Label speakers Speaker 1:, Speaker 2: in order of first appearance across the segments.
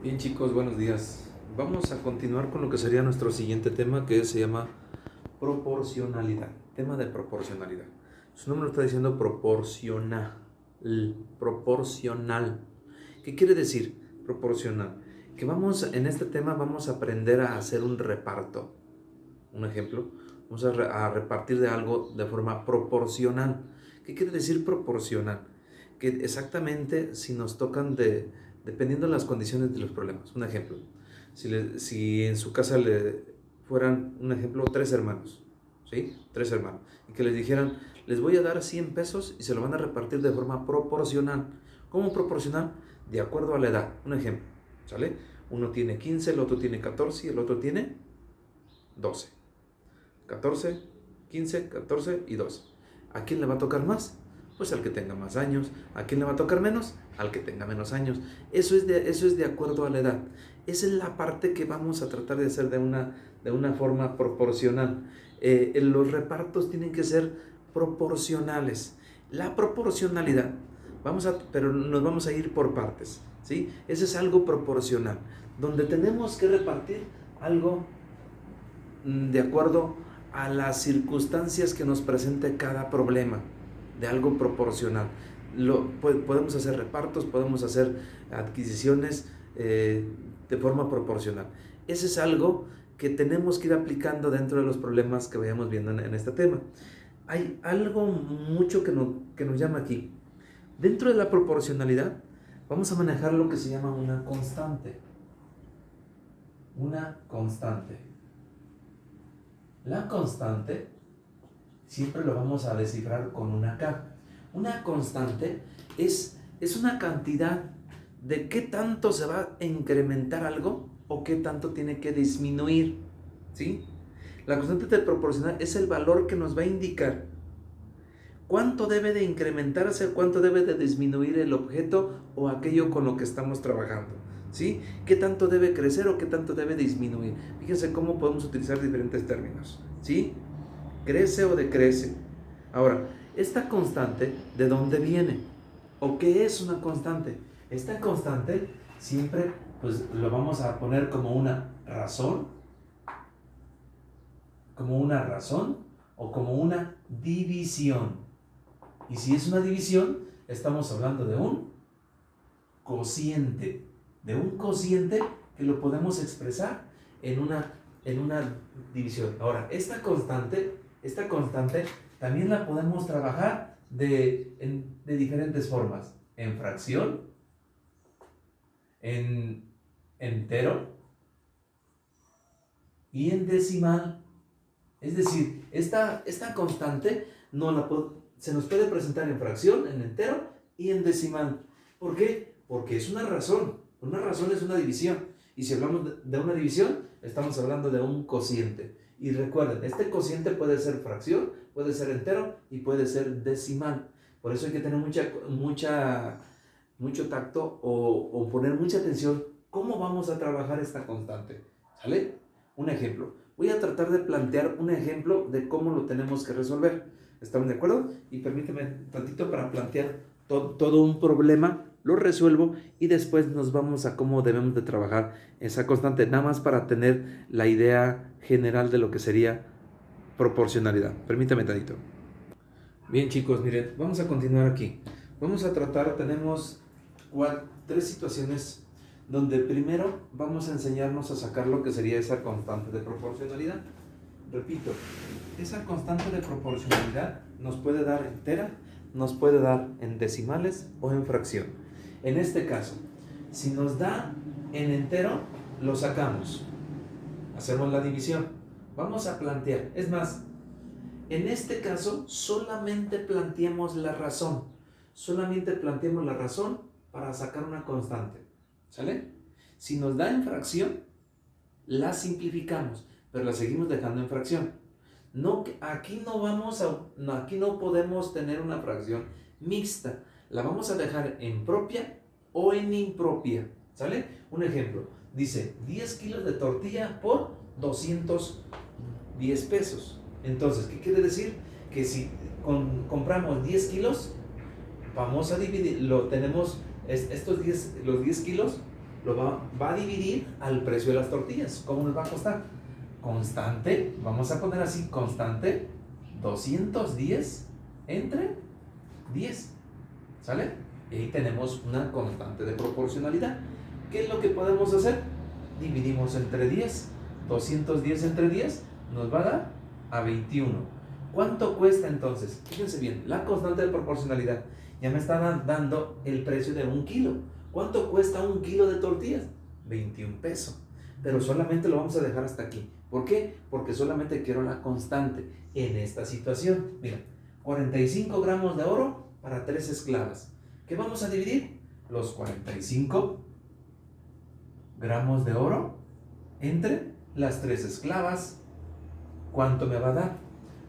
Speaker 1: Bien chicos, buenos días. Vamos a continuar con lo que sería nuestro siguiente tema, que se llama proporcionalidad. Tema de proporcionalidad. Su nombre lo está diciendo proporcional. Proporcional. ¿Qué quiere decir proporcional? Que en este tema vamos a aprender a hacer un reparto. Un ejemplo, vamos a repartir de algo de forma proporcional. ¿Qué quiere decir proporcional? Que exactamente si nos tocan dependiendo de las condiciones de los problemas. Un ejemplo, si en su casa le fueran, un ejemplo, tres hermanos, ¿sí? Tres hermanos, y que les dijeran, les voy a dar 100 pesos y se lo van a repartir de forma proporcional. ¿Cómo proporcional? De acuerdo a la edad. Un ejemplo, ¿sale? Uno tiene 15, el otro tiene 14 y el otro tiene 12. 14, 15, 14 y 12. ¿A quién le va a tocar más? Pues al que tenga más años. ¿A quién le va a tocar menos? Al que tenga menos años. Eso es de acuerdo a la edad. Esa es la parte que vamos a tratar de hacer de una forma proporcional. Los repartos tienen que ser proporcionales. La proporcionalidad, pero nos vamos a ir por partes, ¿sí? Eso es algo proporcional, donde tenemos que repartir algo de acuerdo a las circunstancias que nos presente cada problema, de algo proporcional. Podemos hacer repartos, podemos hacer adquisiciones de forma proporcional. Ese es algo que tenemos que ir aplicando dentro de los problemas que vayamos viendo en este tema. Hay algo mucho que nos llama aquí. Dentro de la proporcionalidad vamos a manejar lo que se llama una constante. Una constante. La constante siempre lo vamos a descifrar con una K. Una constante es una cantidad de qué tanto se va a incrementar algo o qué tanto tiene que disminuir, ¿sí? La constante de proporcional es el valor que nos va a indicar cuánto debe de incrementarse, cuánto debe de disminuir el objeto o aquello con lo que estamos trabajando, ¿sí? ¿Qué tanto debe crecer o qué tanto debe disminuir? Fíjense cómo podemos utilizar diferentes términos, ¿sí? Crece o decrece. Ahora, esta constante, ¿de dónde viene? ¿O qué es una constante? Esta constante siempre pues lo vamos a poner como una razón o como una división. Y si es una división, estamos hablando de un cociente que lo podemos expresar en una división. Ahora, esta constante también la podemos trabajar de diferentes formas. En fracción, en entero y en decimal. Es decir, esta constante se nos puede presentar en fracción, en entero y en decimal. ¿Por qué? Porque es una razón. Una razón es una división. Y si hablamos de una división, estamos hablando de un cociente. Y recuerden, este cociente puede ser fracción, puede ser entero y puede ser decimal. Por eso hay que tener mucho tacto o poner mucha atención cómo vamos a trabajar esta constante. ¿Sale? Un ejemplo. Voy a tratar de plantear un ejemplo de cómo lo tenemos que resolver. ¿Estamos de acuerdo? Y permíteme tantito para plantear todo un problema, lo resuelvo y después nos vamos a cómo debemos de trabajar esa constante, nada más para tener la idea general de lo que sería proporcionalidad. Permítame tantito. Bien chicos, miren, vamos a continuar aquí. Vamos a tratar, tenemos tres situaciones donde primero vamos a enseñarnos a sacar lo que sería esa constante de proporcionalidad. Repito, esa constante de proporcionalidad nos puede dar entera, nos puede dar en decimales o en fracción. En este caso, si nos da en entero, lo sacamos. Hacemos la división. Vamos a plantear. Es más, en este caso, solamente planteamos la razón. Solamente planteamos la razón para sacar una constante. ¿Sale? Si nos da en fracción, la simplificamos, pero la seguimos dejando en fracción. Aquí no podemos tener una fracción mixta. La vamos a dejar en propia o en impropia. ¿Sale? Un ejemplo. Dice 10 kilos de tortilla por 210 pesos. Entonces, ¿qué quiere decir? Que si compramos 10 kilos, vamos a dividir, los 10 kilos va a dividir al precio de las tortillas. ¿Cómo nos va a costar? Constante, vamos a poner así, constante, 210 entre 10, ¿sale? Y ahí tenemos una constante de proporcionalidad. ¿Qué es lo que podemos hacer? Dividimos entre 10, 210 entre 10 nos va a dar a 21. ¿Cuánto cuesta entonces? Fíjense bien, la constante de proporcionalidad ya me está dando el precio de 1 kilo. ¿Cuánto cuesta 1 kilo de tortillas? 21 pesos. Pero solamente lo vamos a dejar hasta aquí. ¿Por qué? Porque solamente quiero la constante en esta situación. Mira, 45 gramos de oro para 3 esclavas. ¿Qué vamos a dividir? Los 45 gramos de oro entre las 3 esclavas. ¿Cuánto me va a dar?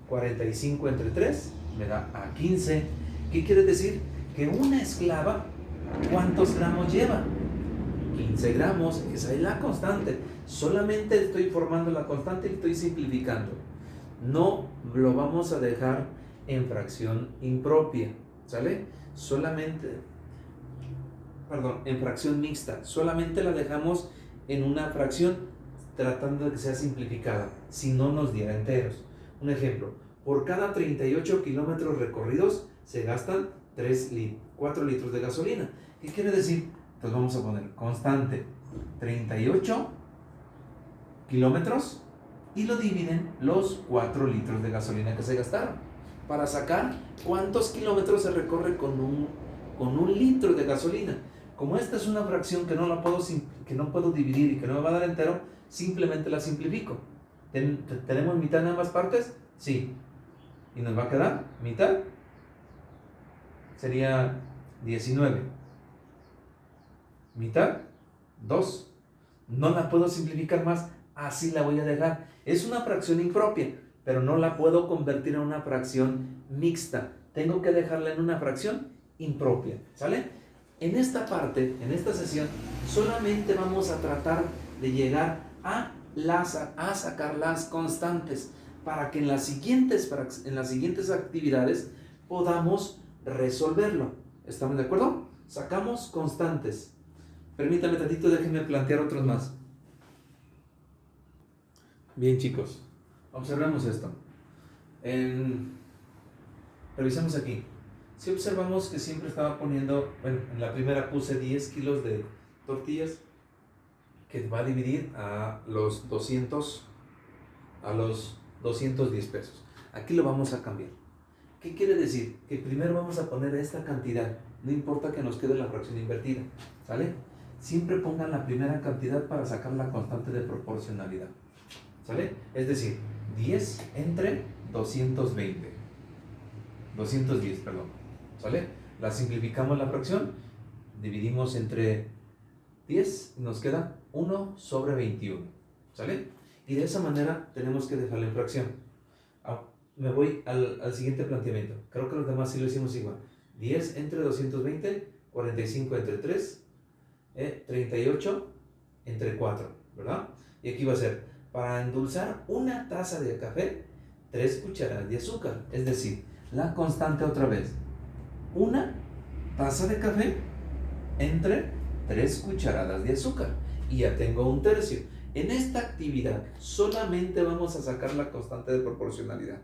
Speaker 1: 45 entre 3 me da a 15. ¿Qué quiere decir? Que una esclava, ¿cuántos gramos lleva? 15 gramos. Esa es la constante. Solamente estoy formando la constante y estoy simplificando. No lo vamos a dejar en fracción impropia, ¿sale? En fracción mixta. Solamente la dejamos en una fracción tratando de que sea simplificada, si no nos diera enteros. Un ejemplo, por cada 38 kilómetros recorridos se gastan 4 litros de gasolina. ¿Qué quiere decir? Pues vamos a poner constante 38 kilómetros y lo dividen los 4 litros de gasolina que se gastaron para sacar cuántos kilómetros se recorre con un litro de gasolina. Como esta es una fracción que no puedo dividir y que no me va a dar entero, simplemente la simplifico. ¿Tenemos mitad en ambas partes? Sí. ¿Y nos va a quedar mitad? Sería 19. Mitad, 2. No la puedo simplificar más, así la voy a dejar. Es una fracción impropia, pero no la puedo convertir en una fracción mixta. Tengo que dejarla en una fracción impropia, ¿sale? En esta parte, en esta sesión, solamente vamos a tratar de llegar a sacar las constantes para que en las siguientes actividades podamos resolverlo. ¿Estamos de acuerdo? Sacamos constantes. Permítame tantito, déjenme plantear otros más. Bien, chicos, observemos esto. Revisemos aquí. Si observamos que siempre estaba poniendo, en la primera puse 10 kilos de tortillas, que va a dividir a los 210 pesos. Aquí lo vamos a cambiar. ¿Qué quiere decir? Que primero vamos a poner esta cantidad, no importa que nos quede la fracción invertida, ¿sale? Siempre pongan la primera cantidad para sacar la constante de proporcionalidad, ¿sale? Es decir, 10 entre 210, ¿sale? La simplificamos la fracción, dividimos entre 10 y nos queda 1 sobre 21, ¿sale? Y de esa manera tenemos que dejarla en fracción. Me voy al siguiente planteamiento. Creo que los demás sí lo hicimos igual. 10 entre 220, 45 entre 3, 38 entre 4, ¿verdad? Y aquí va a ser, para endulzar una taza de café, 3 cucharadas de azúcar. Es decir, la constante otra vez. Una taza de café entre 3 cucharadas de azúcar. Y ya tengo un tercio. En esta actividad solamente vamos a sacar la constante de proporcionalidad,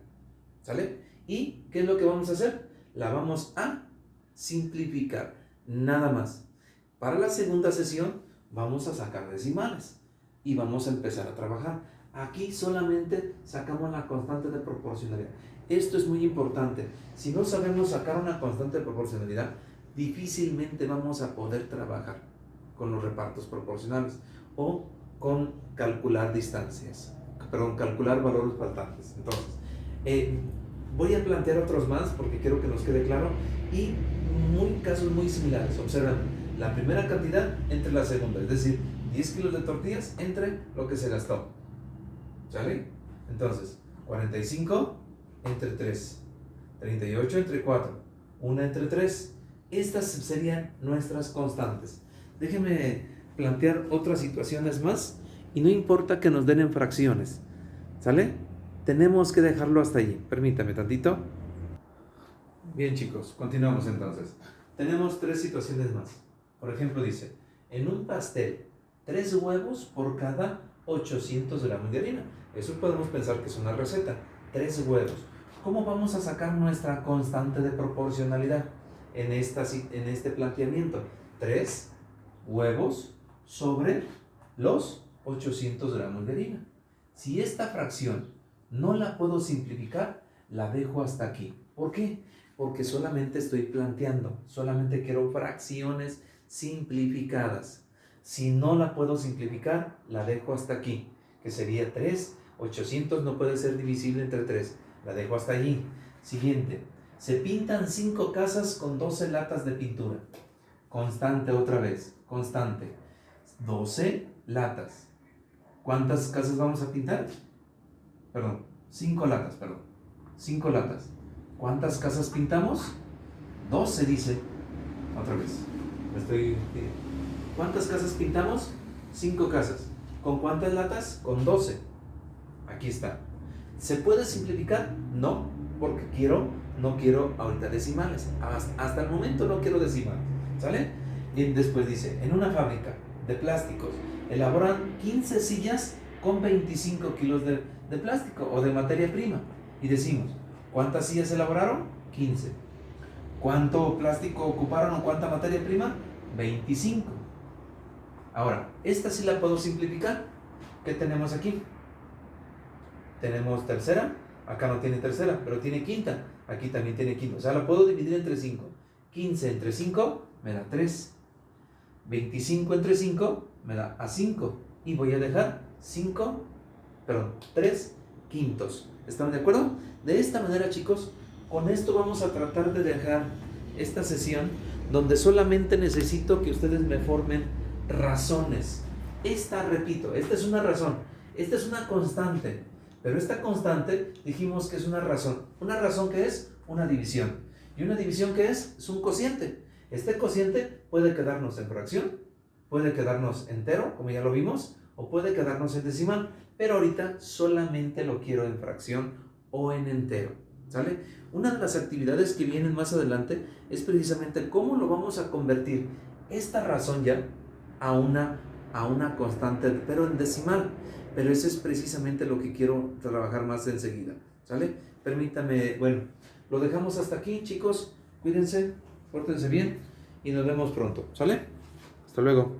Speaker 1: ¿sale? ¿Y qué es lo que vamos a hacer? La vamos a simplificar, nada más. Para la segunda sesión vamos a sacar decimales y vamos a empezar a trabajar. Aquí solamente sacamos la constante de proporcionalidad. Esto es muy importante. Si no sabemos sacar una constante de proporcionalidad, difícilmente vamos a poder trabajar con los repartos proporcionales o con calcular calcular valores faltantes. Entonces, voy a plantear otros más porque quiero que nos quede claro y casos muy similares. Observen, la primera cantidad entre la segunda, es decir, 10 kilos de tortillas entre lo que se gastó, ¿sale? Entonces, 45 entre 3, 38 entre 4, 1 entre 3. Estas serían nuestras constantes. Déjenme plantear otras situaciones más y no importa que nos den en fracciones, ¿sale? Tenemos que dejarlo hasta allí. Permítame tantito. Bien, chicos, continuamos entonces. Tenemos 3 situaciones más. Por ejemplo, dice, en un pastel 3 huevos por cada 800 gramos de harina. Eso podemos pensar que es una receta. 3 huevos. ¿Cómo vamos a sacar nuestra constante de proporcionalidad en este planteamiento? 3 huevos sobre los 800 gramos de harina. Si esta fracción no la puedo simplificar, la dejo hasta aquí. ¿Por qué? Porque solamente estoy planteando, solamente quiero fracciones simplificadas. Si no la puedo simplificar, la dejo hasta aquí, que sería 3. 800 no puede ser divisible entre 3. La dejo hasta allí. Siguiente. Se pintan 5 casas con 12 latas de pintura. Constante otra vez. Constante. 12 latas. ¿Cuántas casas vamos a pintar? 5 latas, 5 latas. ¿Cuántas casas pintamos? 12 dice. Otra vez. ¿Cuántas casas pintamos? 5 casas. ¿Con cuántas latas? Con 12. Aquí está. ¿Se puede simplificar? No, porque no quiero ahorita decimales. Hasta el momento no quiero decimales. ¿Sale? Y después dice, en una fábrica de plásticos elaboran 15 sillas con 25 kilos de plástico o de materia prima. Y decimos, ¿cuántas sillas elaboraron? 15. ¿Cuánto plástico ocuparon o cuánta materia prima? 25. Ahora, esta sí la puedo simplificar. ¿Qué tenemos aquí? Tenemos tercera, acá no tiene tercera, pero tiene quinta. Aquí también tiene quinta. O sea, la puedo dividir entre 5. 15 entre 5 me da 3. 25 entre 5 me da a 5. Y voy a dejar 3 quintos. ¿Están de acuerdo? De esta manera, chicos, con esto vamos a tratar de dejar esta sesión donde solamente necesito que ustedes me formen razones. Repito, esta es una razón. Esta es una constante. Pero esta constante dijimos que es una razón. ¿Una razón qué es? Una división. ¿Y una división qué es? Es un cociente. Este cociente puede quedarnos en fracción, puede quedarnos entero, como ya lo vimos, o puede quedarnos en decimal. Pero ahorita solamente lo quiero en fracción o en entero. ¿Sale? Una de las actividades que vienen más adelante es precisamente cómo lo vamos a convertir esta razón ya a una constante, pero en decimal. Pero eso es precisamente lo que quiero trabajar más enseguida. ¿Sale? Permítame, bueno, lo dejamos hasta aquí, chicos. Cuídense, pórtense bien y nos vemos pronto. ¿Sale? Hasta luego.